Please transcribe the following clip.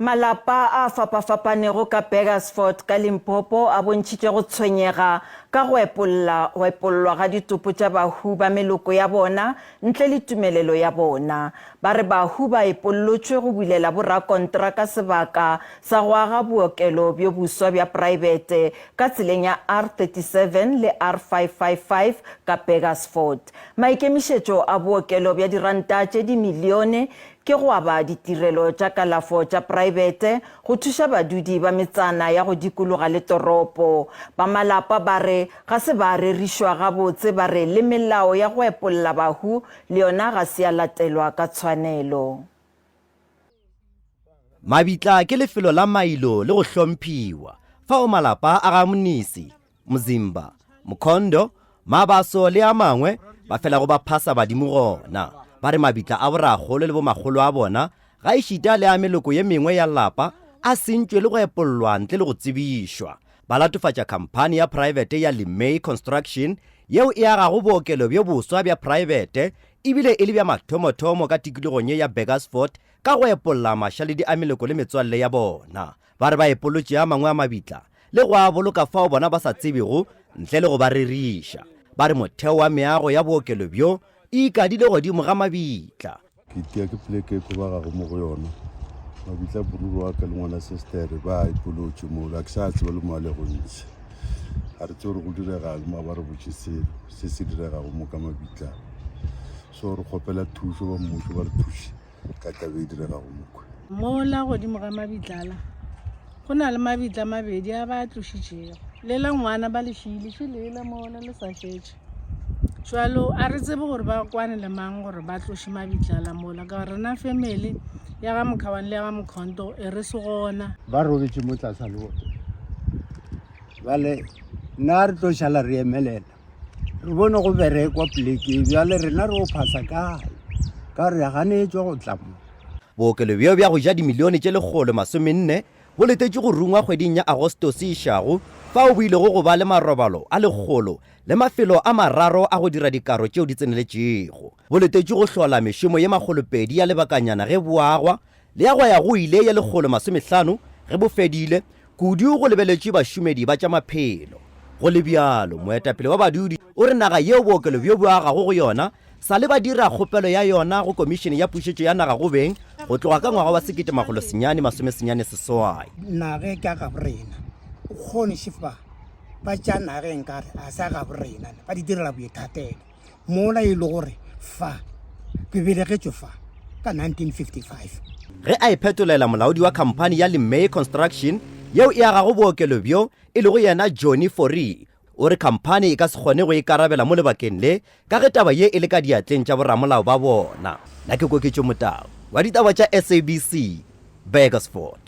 Malapa a fapafapanego ka Burgersfort ka Limpopo a bontšhitše go tshwenyega ka go epollwa ga ditopo tša bahu ba meloko ya bona ntle le tumelelo ya bona. Ba re bahu ba epollotšwe go bulela borakontraka sebaka sa go aga bookelo bjo buswa bja private ka tseleng ya R37 le R555 ka Burgersfort. Maikemišetšo a bookelo bja diranta tše dimilione ke go aba ditirelo tša kalafo tša private go thuša badudi ba metsana ya go dikologa le toropo. Ba Malapa ba re ga se ba rerišwa gabotse, ba re le melao ya go epolla bahu le yona ga se ya latelwa ka tshwanelo. Mabitla ke lefelo la mailo le go hlomphiwa fa o malapa a ga monisi, mozimba, mokhondo, mabaso le a mangwe ba fela go ba phasa badimo gona. Ba re mabitla a boragolo le bomagolo a bona ga išita le a meloko ye mengwe ya lapa a sentšwe le go epollwa ntle le go tsebišwa. Ba latofatša khamphane ya private ya Limpopo Construction yeo e agago bookelo bjo boswa bja private ebile e le bja mathomothomo ka tikologong ye ya Burgersfort ka go epolla mašaledi a meloko le metswalle ya bona. Ba re ba epollotše a mangwe a mabitla le go a boloka fao bona ba sa tsebego ntle le go ba reriša. Ba re motheo wa meago ya bookelo bjo ikadile godimo ga mabitla. Ke tia ke pleke ko ba ga mo go yona. Mabitla bururu wa ka le ngwana sister ba epollotše mo la sa tseba le mo le go ntse. A re tsore go direga mo ba re botšise se direga go mo ka mabitla. So re khopela thuso ba mmušo ba re thuše ka tabe direga go mo. Mo la godimo ga mabitla la go na le mabitla mabedi a ba tlošitšego. Le la ngwana ba le šile le la mona le sa fetše. Jwalo a re tsebe gore ba kwane le mang gore ba tloše mabitla la mola ka rena family ya ga mokhawane le ya ga mokhonto e re se gona ba robetse mo tlasa le bona bale nna re tlo šala re emelela re bone go berekwa pleke bjale rena re o phasa kae ka re ganetšwe go tla mo. Bookelo bjo bja go ja dimilione tše 140 bo letetše go rungwa kgweding ya Agostose e šago fa o buile go ba le marobalo a 100 le mafelo a mararo a go dira dikaro tšeo di tseneletšego. Bo letetše go hlola mešomo ye 200 ya lebakanyana ge boagwa le ya go ya go ile ya 150 ge bo fedile kudu go lebeletše bašomedi ba tša maphelo. Go le bjalo moetapele wa badudi o re naga yeo bookelo bjo bo agago go yona sa le ba dira kgopelo ya yona go komišene ya pušetšo ya naga go beng go tloga ka ngwaga wa 1996. Nage ka ga borena o kgone šifa ba tša nageng kare a sa ga borena ba di direla boethatelo mola e le gore fa ke belegetšwe fa ka 1955 ge a iphetolela molaodi wa khamphane ya Limpopo Construction yeo e agago bookelo bjo e le go yena Johnny Fori o re khamphane e ka se kgone go ikarabela mo lebakeng le ka ge taba ye e le ka diatleng tša boramolao ba bona. Na ke Koketšo Motau wa ditaba tša SABC Burgersfort.